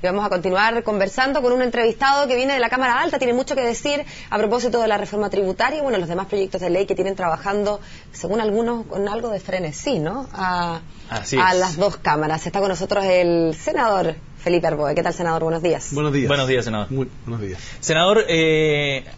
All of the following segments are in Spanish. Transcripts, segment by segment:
Y vamos a continuar conversando con un entrevistado que viene de la Cámara Alta, tiene mucho que decir a propósito de la reforma tributaria y bueno, los demás proyectos de ley que tienen trabajando, según algunos, con algo de frenesí, ¿no? A las dos cámaras. Está con nosotros el senador Felipe Arboe. ¿Qué tal, senador? Buenos días. Buenos días. Buenos días, senador. Muy buenos días. Senador,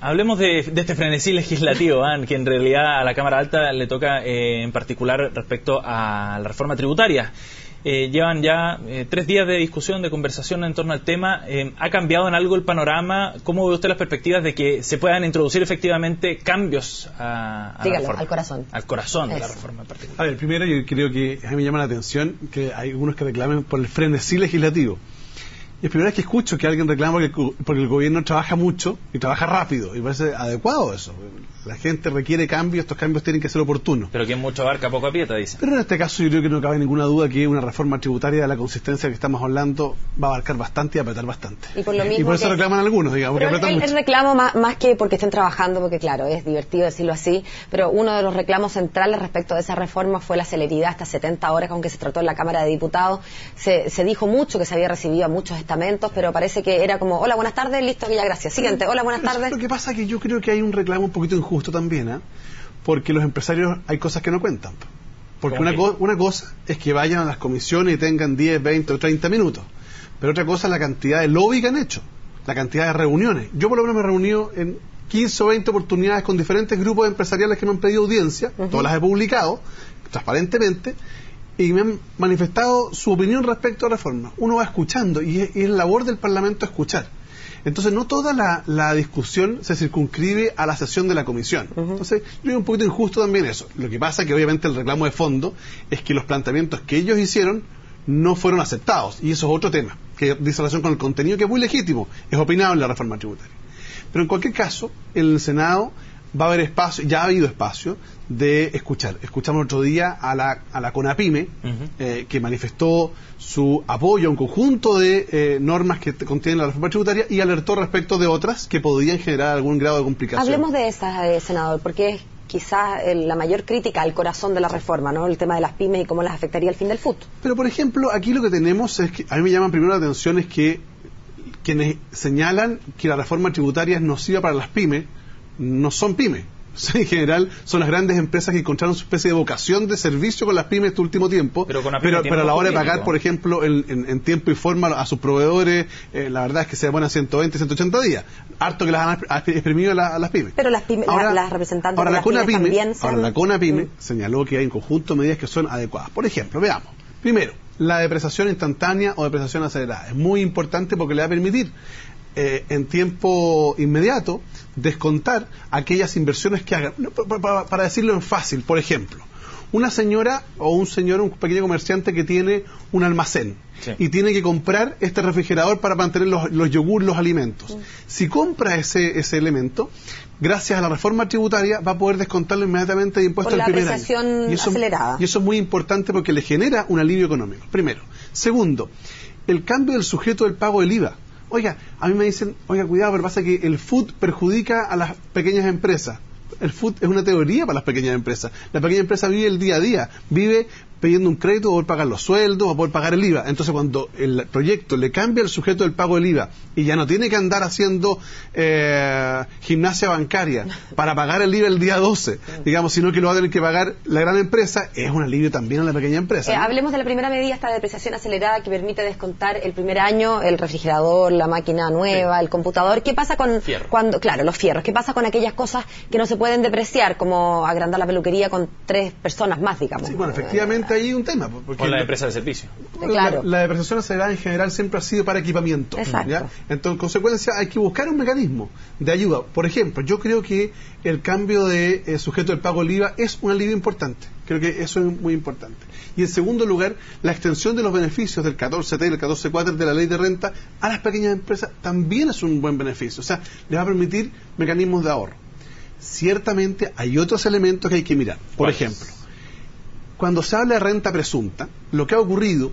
hablemos de este frenesí legislativo, que en realidad a la Cámara Alta le toca en particular respecto a la reforma tributaria. Llevan ya 3 días de discusión, de conversación en torno al tema. ¿Ha cambiado en algo el panorama? ¿Cómo ve usted las perspectivas de que se puedan introducir efectivamente cambios a la reforma? Al corazón. Al corazón de la reforma en particular. A ver, primero yo creo que a mí me llama la atención que hay algunos que reclamen por el frenesí legislativo. Y es primera vez que escucho que alguien reclama porque el gobierno trabaja mucho y trabaja rápido. Y parece adecuado eso. La gente requiere cambios, estos cambios tienen que ser oportunos. Pero quien mucho abarca, poco aprieta, dice. Pero en este caso yo creo que no cabe ninguna duda que una reforma tributaria de la consistencia que estamos hablando va a abarcar bastante y apretar bastante. Y por lo mismo y por eso reclaman algunos, digamos. Pero que el reclamo más que porque estén trabajando, porque claro, es divertido decirlo así, pero uno de los reclamos centrales respecto de esa reforma fue la celeridad, hasta 70 horas, aunque se trató en la Cámara de Diputados. Se dijo mucho que se había recibido a muchos estamentos, pero parece que era como, hola, buenas tardes, listo, ya, gracias. Siguiente, hola, buenas tardes. Lo que pasa es que yo creo que hay un reclamo un poquito injusto también, porque los empresarios hay cosas que no cuentan. Porque una cosa es que vayan a las comisiones y tengan 10, 20 o 30 minutos. Pero otra cosa es la cantidad de lobby que han hecho, la cantidad de reuniones. Yo por lo menos me he reunido en 15 o 20 oportunidades con diferentes grupos empresariales que me han pedido audiencia, todas las he publicado transparentemente, y me han manifestado su opinión respecto a la reforma. Uno va escuchando y es labor del Parlamento escuchar. Entonces no toda la discusión se circunscribe a la sesión de la comisión. Entonces yo creo un poquito injusto también eso. Lo que pasa es que obviamente el reclamo de fondo es que los planteamientos que ellos hicieron no fueron aceptados, y eso es otro tema que dice relación con el contenido, que es muy legítimo, es opinable la reforma tributaria. Pero en cualquier caso, en el Senado va a haber espacio, ya ha habido espacio de escuchar. Escuchamos el otro día a la CONAPYME, que manifestó su apoyo a un conjunto de normas que contienen la reforma tributaria y alertó respecto de otras que podrían generar algún grado de complicación. Hablemos de esas, senador, porque es quizás la mayor crítica al corazón de la reforma, ¿no? El tema de las pymes y cómo las afectaría al fin del FUT. Pero, por ejemplo, aquí lo que tenemos es que, a mí me llaman primero la atención, es que quienes señalan que la reforma tributaria es nociva para las pymes, no son pymes. En general son las grandes empresas que encontraron su especie de vocación de servicio con las pymes este último tiempo, pero a la hora de pagar, por ejemplo, en tiempo y forma a sus proveedores, la verdad es que se demoran 120, 180 días, harto que las han exprimido a las pymes. Pero las pymes, las representantes de las pymes también ahora la CONAPYME señaló que hay un conjunto de medidas que son adecuadas. Por ejemplo, veamos, primero, la depreciación instantánea o depreciación acelerada es muy importante porque le va a permitir en tiempo inmediato descontar aquellas inversiones que hagan. Para decirlo en fácil, por ejemplo, una señora o un señor, un pequeño comerciante que tiene un almacén y tiene que comprar este refrigerador para mantener los yogur, los alimentos. Si compra ese elemento, gracias a la reforma tributaria va a poder descontarlo inmediatamente de impuestos el primer año. Depreciación acelerada. Y eso es muy importante porque le genera un alivio económico, primero. Segundo, el cambio del sujeto del pago del IVA. Oiga, a mí me dicen, oiga, cuidado, pero pasa que el FUT perjudica a las pequeñas empresas. El FUT es una teoría para las pequeñas empresas. La pequeña empresa vive el día a día, vive pidiendo un crédito para poder pagar los sueldos, para poder pagar el IVA. Entonces, cuando el proyecto le cambia el sujeto del pago del IVA y ya no tiene que andar haciendo gimnasia bancaria para pagar el IVA el día 12, digamos, sino que lo va a tener que pagar la gran empresa, es un alivio también a la pequeña empresa, ¿no? Hablemos de la primera medida, esta depreciación acelerada que permite descontar el primer año el refrigerador, la máquina nueva, el computador. ¿Qué pasa con los fierros? ¿Qué pasa con aquellas cosas que no se pueden depreciar, como agrandar la peluquería con 3 personas más, digamos? Sí, bueno, efectivamente hay un tema. O la empresa de servicio. Claro. La depreciación acelerada en general siempre ha sido para equipamiento. Exacto. Entonces, en consecuencia, hay que buscar un mecanismo de ayuda. Por ejemplo, yo creo que el cambio de sujeto del pago del IVA es un alivio importante. Creo que eso es muy importante. Y en segundo lugar, la extensión de los beneficios del 14T y del 14.4 de la ley de renta a las pequeñas empresas también es un buen beneficio. O sea, les va a permitir mecanismos de ahorro. Ciertamente hay otros elementos que hay que mirar. Por ejemplo, cuando se habla de renta presunta, lo que ha ocurrido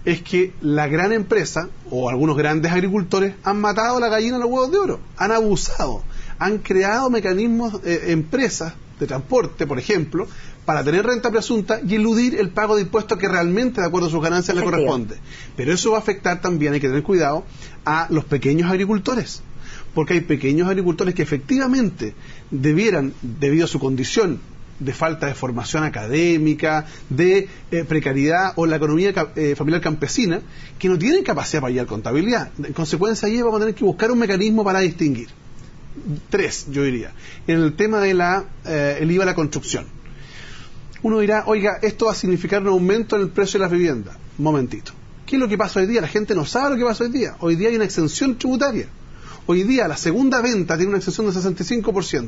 es que la gran empresa o algunos grandes agricultores han matado a la gallina a los huevos de oro, han abusado, han creado mecanismos, empresas de transporte, por ejemplo, para tener renta presunta y eludir el pago de impuestos que realmente, de acuerdo a sus ganancias, le corresponde. Pero eso va a afectar también, hay que tener cuidado, a los pequeños agricultores. Porque hay pequeños agricultores que efectivamente debieran, debido a su condición de falta de formación académica, de precariedad o la economía familiar campesina, que no tienen capacidad para llevar contabilidad. En consecuencia, ahí vamos a tener que buscar un mecanismo para distinguir. 3, yo diría. En el tema de el IVA a la construcción. Uno dirá, oiga, esto va a significar un aumento en el precio de las viviendas. Momentito. ¿Qué es lo que pasa hoy día? La gente no sabe lo que pasa hoy día. Hoy día hay una exención tributaria. Hoy día la segunda venta tiene una exención de 65%.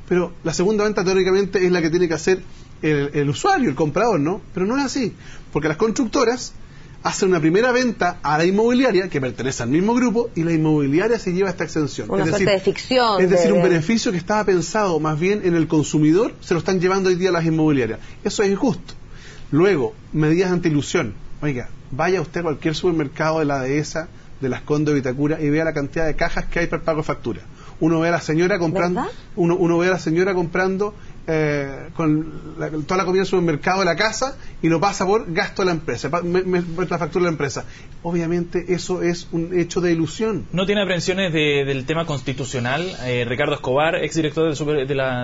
Pero la segunda venta teóricamente es la que tiene que hacer el usuario, el comprador, ¿no? Pero no es así. Porque las constructoras hacen una primera venta a la inmobiliaria, que pertenece al mismo grupo, y la inmobiliaria se lleva esta exención. Una suerte de ficción. Es decir, un beneficio que estaba pensado más bien en el consumidor, se lo están llevando hoy día las inmobiliarias. Eso es injusto. Luego, medidas anti-ilusión. Oiga, vaya usted a cualquier supermercado de la dehesa, de Las Condes de Vitacura, y vea la cantidad de cajas que hay para el pago de factura. Uno ve a la señora comprando, uno ve a la señora comprando toda la comida del supermercado de la casa y lo pasa por gasto de la empresa, la factura de la empresa. Obviamente eso es un hecho de ilusión. ¿No tiene aprensiones del tema constitucional? Ricardo Escobar, exdirector del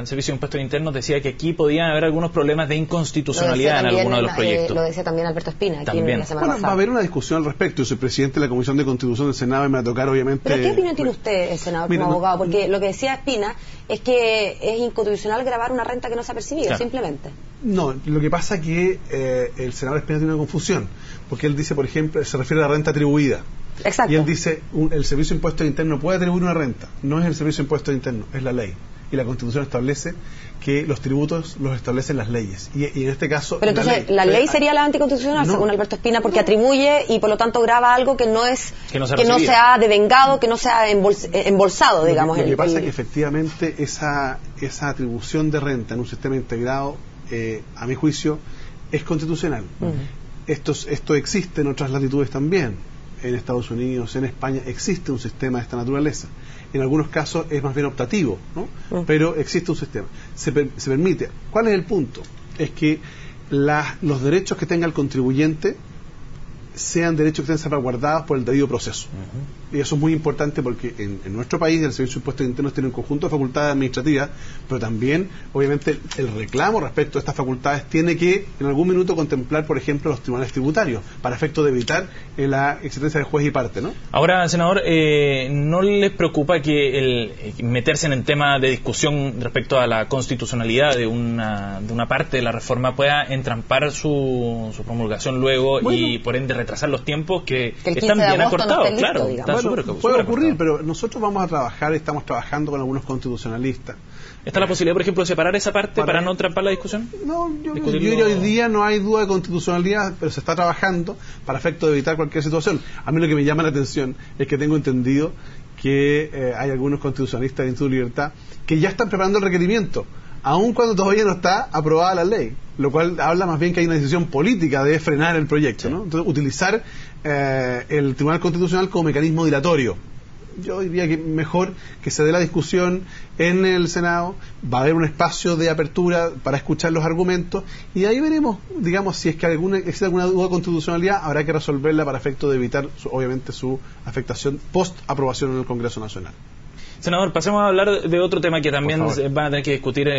Servicio de Impuestos Internos, decía que aquí podían haber algunos problemas de inconstitucionalidad en algunos de los proyectos. Lo decía también Alberto Espina. También. La semana pasada. Va a haber una discusión al respecto. Yo soy presidente de la Comisión de Constitución del Senado y me va a tocar, obviamente... ¿Pero qué opinión tiene usted, senador, como abogado? Porque lo que decía Espina es que es inconstitucional grabar una renta que no se ha percibido, claro. Simplemente. No, lo que pasa es que el senador Espina tiene una confusión, porque él dice, por ejemplo, se refiere a la renta atribuida. Exacto. Y él dice, el Servicio de Impuestos Internos puede atribuir una renta. No es el Servicio de Impuestos Internos, es la ley. Y la Constitución establece que los tributos los establecen las leyes. Y en este caso... Pero entonces, ¿la ley sería la anticonstitucional, según Alberto Espina, porque atribuye y por lo tanto graba algo que no se ha devengado, que no se ha embolsado, digamos? Lo que pasa es que efectivamente esa atribución de renta en un sistema integrado, a mi juicio, es constitucional. Esto existe en otras latitudes también. En Estados Unidos, en España, existe un sistema de esta naturaleza. En algunos casos es más bien optativo, ¿no? Pero existe un sistema. Se permite. ¿Cuál es el punto? Es que los derechos que tenga el contribuyente sean derechos que estén salvaguardados por el debido proceso. Y eso es muy importante porque en nuestro país el Servicio de Impuestos Internos tiene un conjunto de facultades administrativas, pero también, obviamente, el reclamo respecto a estas facultades tiene que, en algún minuto, contemplar, por ejemplo, los tribunales tributarios, para efecto de evitar la existencia de juez y parte, ¿no? Ahora, senador, ¿no les preocupa que el meterse en el tema de discusión respecto a la constitucionalidad de una parte de la reforma pueda entrampar su promulgación luego y, por ende, retrasar los tiempos que están bien acortados? Claro, puede ocurrir, pero nosotros vamos a trabajar, estamos trabajando con algunos constitucionalistas. ¿Está la posibilidad, por ejemplo, de separar esa parte para no trampar la discusión? No, yo hoy día no hay duda de constitucionalidad, pero se está trabajando para efecto de evitar cualquier situación. A mí lo que me llama la atención es que tengo entendido que hay algunos constitucionalistas de Instituto Libertad que ya están preparando el requerimiento, aun cuando todavía no está aprobada la ley, lo cual habla más bien que hay una decisión política de frenar el proyecto, ¿no? Entonces, utilizar el Tribunal Constitucional como mecanismo dilatorio. Yo diría que mejor que se dé la discusión en el Senado, va a haber un espacio de apertura para escuchar los argumentos y ahí veremos, digamos, si es que existe alguna duda de constitucionalidad, habrá que resolverla para efecto de evitar, obviamente, su afectación post-aprobación en el Congreso Nacional. Senador, pasemos a hablar de otro tema que también van a tener que discutir,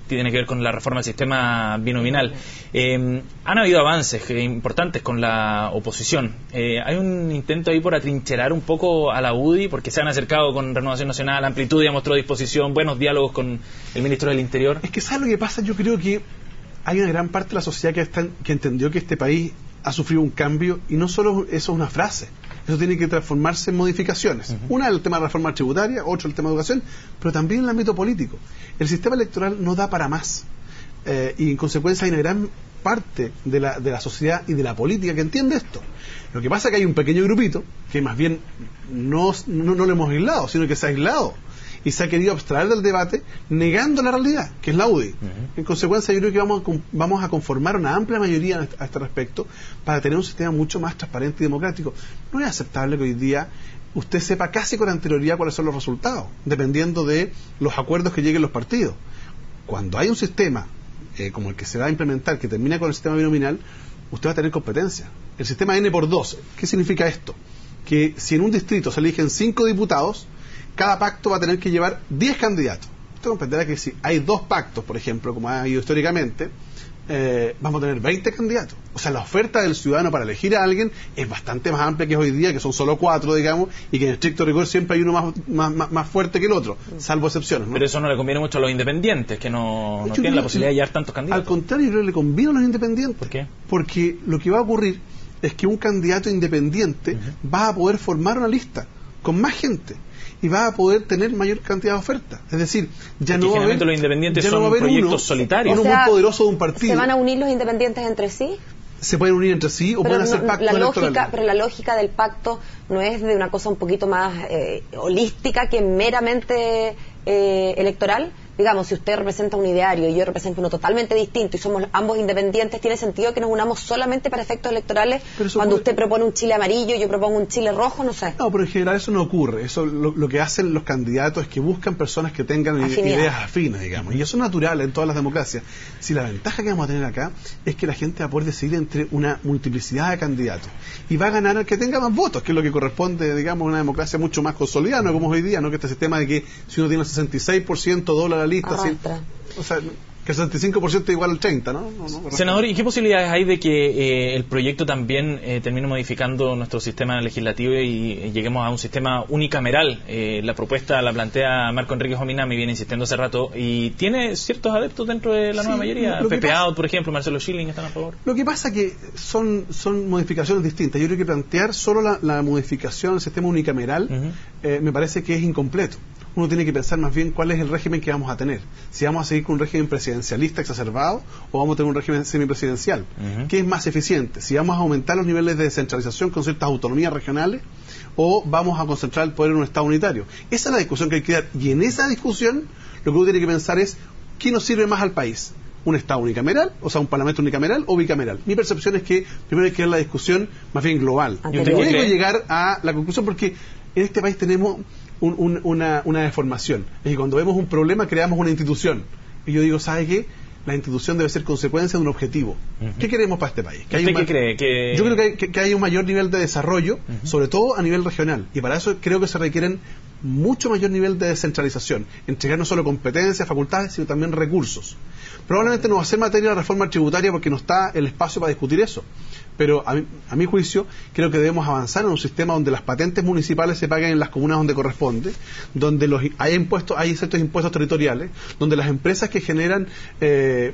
tiene que ver con la reforma del sistema binominal. Han habido avances importantes con la oposición. Hay un intento ahí por atrincherar un poco a la UDI, porque se han acercado con Renovación Nacional, Amplitud ya mostró disposición, buenos diálogos con el ministro del Interior. Es que ¿sabes lo que pasa? Yo creo que hay una gran parte de la sociedad que entendió que este país ha sufrido un cambio y no solo eso es una frase. Eso tiene que transformarse en modificaciones. Una es el tema de la reforma tributaria, otro el tema de educación, pero también en el ámbito político. El sistema electoral no da para más. Y en consecuencia hay una gran parte de la sociedad y de la política que entiende esto. Lo que pasa es que hay un pequeño grupito que más bien no lo hemos aislado, sino que se ha aislado y se ha querido abstraer del debate negando la realidad, que es la UDI. En consecuencia, yo creo que vamos a conformar una amplia mayoría a este respecto para tener un sistema mucho más transparente y democrático. No es aceptable que hoy día usted sepa casi con anterioridad cuáles son los resultados, dependiendo de los acuerdos que lleguen los partidos. Cuando hay un sistema como el que se va a implementar, que termina con el sistema binominal, usted va a tener competencia. El sistema N por 2, ¿qué significa esto? Que si en un distrito se eligen 5 diputados, cada pacto va a tener que llevar 10 candidatos. Usted comprenderá que si hay 2 pactos, por ejemplo, como ha habido históricamente, vamos a tener 20 candidatos. O sea, la oferta del ciudadano para elegir a alguien es bastante más amplia que hoy día, que son solo 4, digamos, y que en estricto rigor siempre hay uno más fuerte que el otro, salvo excepciones, ¿no? Pero eso no le conviene mucho a los independientes, que no tienen la posibilidad de llevar tantos candidatos. Al contrario, yo creo que le conviene a los independientes. ¿Por qué? Porque lo que va a ocurrir es que un candidato independiente va a poder formar una lista con más gente y va a poder tener mayor cantidad de ofertas. Es decir, ya no va a haber, los independientes ya no son va a haber proyectos solitarios. Uno muy poderoso de un partido. ¿Se van a unir los independientes entre sí? Se pueden unir entre sí o pueden hacer pactos electorales. Pero la lógica del pacto no es de una cosa un poquito más holística que meramente electoral. Digamos, si usted representa un ideario y yo represento uno totalmente distinto y somos ambos independientes, ¿tiene sentido que nos unamos solamente para efectos electorales? Cuando usted propone un Chile amarillo, yo propongo un Chile rojo, no sé. No, pero en general eso no ocurre. Eso lo que hacen los candidatos es que buscan personas que tengan ideas afines, digamos. Y eso es natural en todas las democracias. Si la ventaja que vamos a tener acá es que la gente va a poder decidir entre una multiplicidad de candidatos y va a ganar el que tenga más votos, que es lo que corresponde, digamos, a una democracia mucho más consolidada, no como hoy día, ¿no? Que este sistema de que si uno tiene el 66% dobla la lista, ¿sí? O sea, que el 65% es igual al 30%, ¿no? Senador, ¿y qué posibilidades hay de que el proyecto también termine modificando nuestro sistema legislativo y lleguemos a un sistema unicameral? La propuesta la plantea Marco Enrique Jomina, me viene insistiendo hace rato, y tiene ciertos adeptos dentro de la nueva mayoría. Pepe Out, por ejemplo, Marcelo Schilling están a favor. Lo que pasa es que son modificaciones distintas. Yo creo que plantear solo la modificación del sistema unicameral me parece que es incompleto. Uno tiene que pensar más bien cuál es el régimen que vamos a tener. Si vamos a seguir con un régimen presidencialista exacerbado o vamos a tener un régimen semipresidencial. ¿Qué es más eficiente? Si vamos a aumentar los niveles de descentralización con ciertas autonomías regionales o vamos a concentrar el poder en un Estado unitario. Esa es la discusión que hay que dar. Y en esa discusión lo que uno tiene que pensar es ¿qué nos sirve más al país? ¿Un Estado unicameral? O sea, un Parlamento unicameral o bicameral. Mi percepción es que primero hay que dar la discusión más bien global. Y luego llegar a la conclusión, porque en este país tenemos una deformación. Es que cuando vemos un problema creamos una institución. Y yo digo, ¿sabe qué? La institución debe ser consecuencia de un objetivo. ¿Qué queremos para este país? ¿Usted qué cree? Yo creo que hay un mayor nivel de desarrollo, sobre todo a nivel regional. Y para eso creo que se requieren mucho mayor nivel de descentralización. Entregar no solo competencias, facultades, sino también recursos. Probablemente no va a ser materia de la reforma tributaria porque no está el espacio para discutir eso. Pero a mi juicio creo que debemos avanzar en un sistema donde las patentes municipales se paguen en las comunas donde corresponde, donde hay ciertos impuestos territoriales, donde las empresas que generan,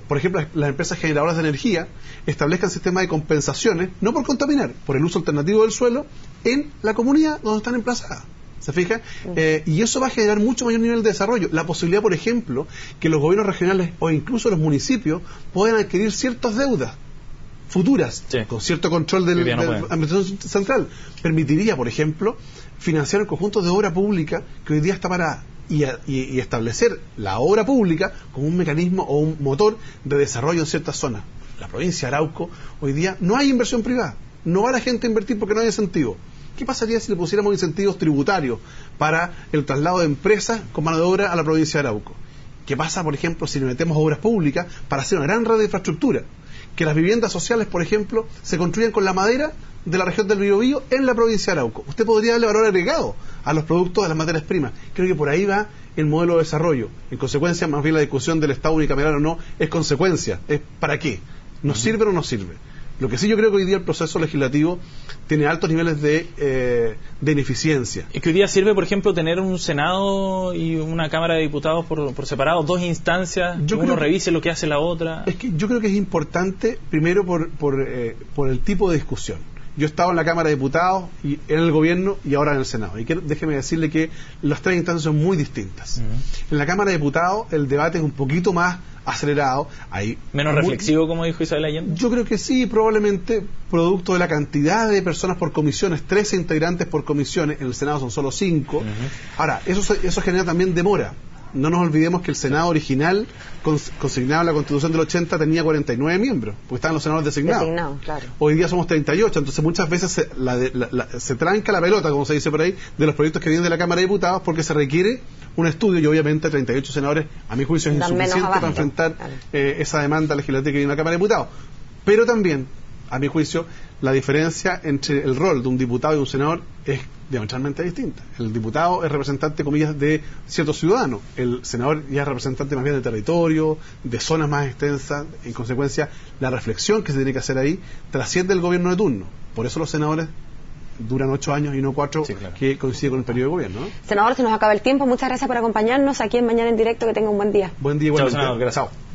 por ejemplo, las empresas generadoras de energía establezcan sistemas de compensaciones, no por contaminar, por el uso alternativo del suelo en la comunidad donde están emplazadas. ¿Se fija? Y eso va a generar mucho mayor nivel de desarrollo. La posibilidad, por ejemplo, que los gobiernos regionales o incluso los municipios puedan adquirir ciertas deudas futuras, con cierto control de la administración central, permitiría, por ejemplo, financiar el conjunto de obra pública que hoy día está parada y establecer la obra pública como un mecanismo o un motor de desarrollo en ciertas zonas. La provincia de Arauco, hoy día no hay inversión privada, no va la gente a invertir porque no hay incentivo. ¿Qué pasaría si le pusiéramos incentivos tributarios para el traslado de empresas con mano de obra a la provincia de Arauco? ¿Qué pasa, por ejemplo, si le metemos obras públicas para hacer una gran red de infraestructura? Que las viviendas sociales, por ejemplo, se construyan con la madera de la región del Biobío en la provincia de Arauco. Usted podría darle valor agregado a los productos de las materias primas. Creo que por ahí va el modelo de desarrollo. En consecuencia, más bien la discusión del Estado unicameral o no es consecuencia. Es ¿para qué? ¿Nos sirve o no nos sirve? Lo que sí yo creo que hoy día el proceso legislativo tiene altos niveles de ineficiencia. Es que hoy día sirve, por ejemplo, tener un Senado y una Cámara de Diputados por separado, dos instancias, uno revise lo que hace la otra. Es que yo creo que es importante, primero por el tipo de discusión. Yo he estado en la Cámara de Diputados, y en el Gobierno y ahora en el Senado. Y déjeme decirle que las tres instancias son muy distintas. En la Cámara de Diputados el debate es un poquito más acelerado. ¿Menos reflexivo, como dijo Isabel Allende? Yo creo que sí, probablemente producto de la cantidad de personas por comisiones, 13 integrantes por comisiones, en el Senado son solo 5. Ahora, eso genera también demora. no nos olvidemos que el Senado original, consignado en la Constitución del 80, tenía 49 miembros, porque estaban los senadores designados. Claro. Hoy día somos 38, entonces muchas veces se tranca la pelota, como se dice por ahí, de los proyectos que vienen de la Cámara de Diputados, porque se requiere un estudio, y obviamente 38 senadores, a mi juicio, es insuficiente para enfrentar esa demanda legislativa que viene de la Cámara de Diputados. Pero también, a mi juicio, la diferencia entre el rol de un diputado y un senador es diametralmente distinta. El diputado es representante, comillas, de ciertos ciudadanos. El senador ya es representante más bien de territorio, de zonas más extensas. En consecuencia, la reflexión que se tiene que hacer ahí trasciende el gobierno de turno. Por eso los senadores duran 8 años y no 4, que coincide con el periodo de gobierno, ¿no? Senador, se nos acaba el tiempo. Muchas gracias por acompañarnos aquí en Mañana en Directo. Que tenga un buen día. Buen día, igualmente. Chao, senador. Gracias. Chao.